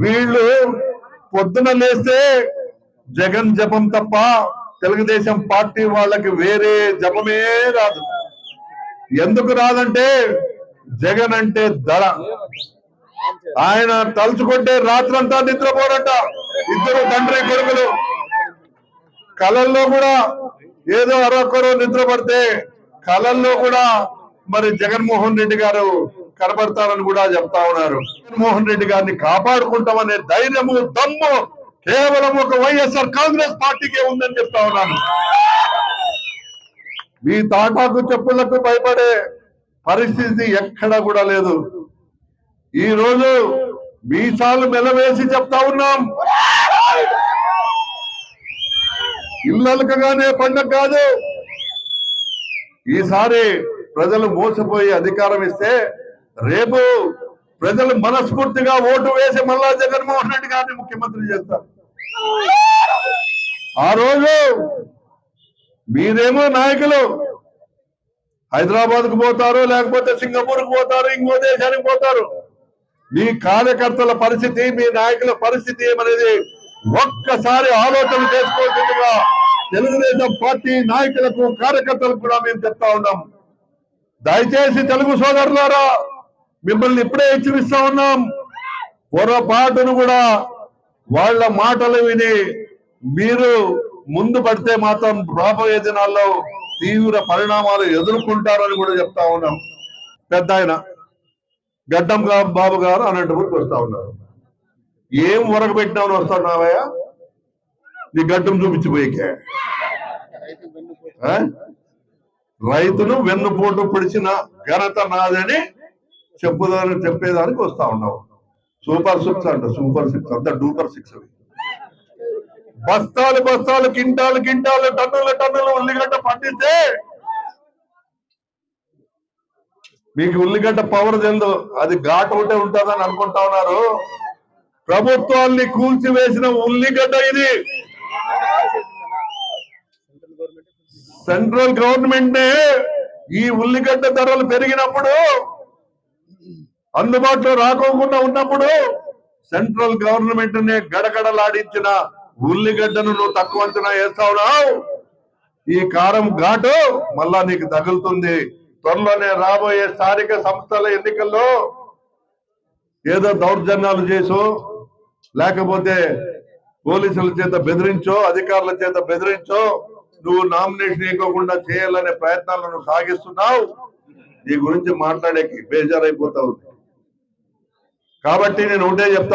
వీళ్ళు పొద్దున లేస్తే జగన్ జపం తప్ప తెలుగుదేశం పార్టీ వాళ్ళకి వేరే జపమే రాదు. ఎందుకు రాదంటే జగన్ అంటే దళ. ఆయన తలుచుకుంటే రాత్రంతా నిద్రపోరట. ఇద్దరు తండ్రి కొడుకులు కళల్లో కూడా ఏదో అరొక్కరో నిద్ర పడితే కళల్లో కూడా మరి జగన్మోహన్ రెడ్డి గారు కనబడతారని కూడా చెప్తా ఉన్నారు. జగన్మోహన్ రెడ్డి గారిని కాపాడుకుంటామనే ధైర్యము దమ్ము కేవలం ఒక వైఎస్ఆర్ కాంగ్రెస్ పార్టీకే ఉందని చెప్తా ఉన్నాను. మీ తాటాకు చెప్పులకు భయపడే పరిస్థితి ఎక్కడా కూడా లేదు. ఈ రోజు మీసాలు మెలవేసి చెప్తా ఉన్నాం, ఇళ్ళకగానే పండగ కాదు. ఈసారి ప్రజలు మోసపోయి అధికారం ఇస్తే రేపు ప్రజలు మనస్ఫూర్తిగా ఓటు వేసి మళ్ళా జగన్మోహన్ రెడ్డి గారిని ముఖ్యమంత్రి చేస్తారు. ఆ రోజు మీరేమో నాయకులు హైదరాబాద్ కు పోతారు, లేకపోతే సింగపూర్ కు పోతారు, ఇంకో దేశానికి పోతారు. మీ కార్యకర్తల పరిస్థితి, మీ నాయకుల పరిస్థితి ఏమనేది ఒక్కసారి ఆలోచన చేసుకోవాల్సిందిగా తెలుగుదేశం పార్టీ నాయకులకు కార్యకర్తలకు కూడా మేము చెప్తా ఉన్నాం. దయచేసి తెలుగు సోదరులారా, మిమ్మల్ని ఇప్పుడే హెచ్చరిస్తా ఉన్నాం. పొరపాటును కూడా వాళ్ళ మాటలు విని మీరు ముందు పడితే మాత్రం రాబోయే దినాల్లో తీవ్ర పరిణామాలు ఎదుర్కొంటారని కూడా చెప్తా ఉన్నాం. పెద్ద ఆయన గడ్డం బాబు గారు అనంతపురికి వస్తా ఉన్నారు. ఏం ఉరకబెట్టినామని వస్తున్నావయ్యా? నీ గడ్డం చూపించిపోయేకే రైతును వెన్నుపోటు పొడిచిన ఘనత నాదని చెప్పేదానికి వస్తా ఉన్నావు. సూపర్ 6 అంట, సూపర్ 6 అంతా డూపర్ 6. బస్తాలు బస్తాలు, కింటాలు కింటాలు, టన్నుల టన్నులు ఉల్లిగడ్డ పండితే మీకు ఉల్లిగడ్డ పవర్ తెలుదు. అది ఘాటు ఒకటే ఉంటుందని అనుకుంటా ఉన్నారు. ప్రభుత్వాన్ని కూల్చివేసిన ఉల్లిగడ్డ ఇది. సెంట్రల్ గవర్నమెంట్ నే ఈ ఉల్లిగడ్డ ధరలు పెరిగినప్పుడు, అందుబాటులో రాకోకుండా ఉన్నప్పుడు సెంట్రల్ గవర్నమెంట్ నే గడగడలాడించిన ఉల్లిగడ్డను నువ్వు తక్కువ అంచనా వేస్తా ఉన్నావు. ఈ కారం ఘాటు మళ్ళా నీకు తగులుతుంది. త్వరలోనే రాబోయే స్థానిక సంస్థల ఎన్నికల్లో ఏదో దౌర్జన్యాలు చేసో, లేకపోతే పోలీసుల చేత బెదిరించో, అధికారుల చేత బెదిరించో నువ్వు నామినేషన్ ఇవ్వకుండా చేయాలనే ప్రయత్నాలను సాగిస్తున్నావు. నీ గురించి మాట్లాడేకి బేజారైపోతావు. కాబట్టి నేను ఒకటే చెప్తా.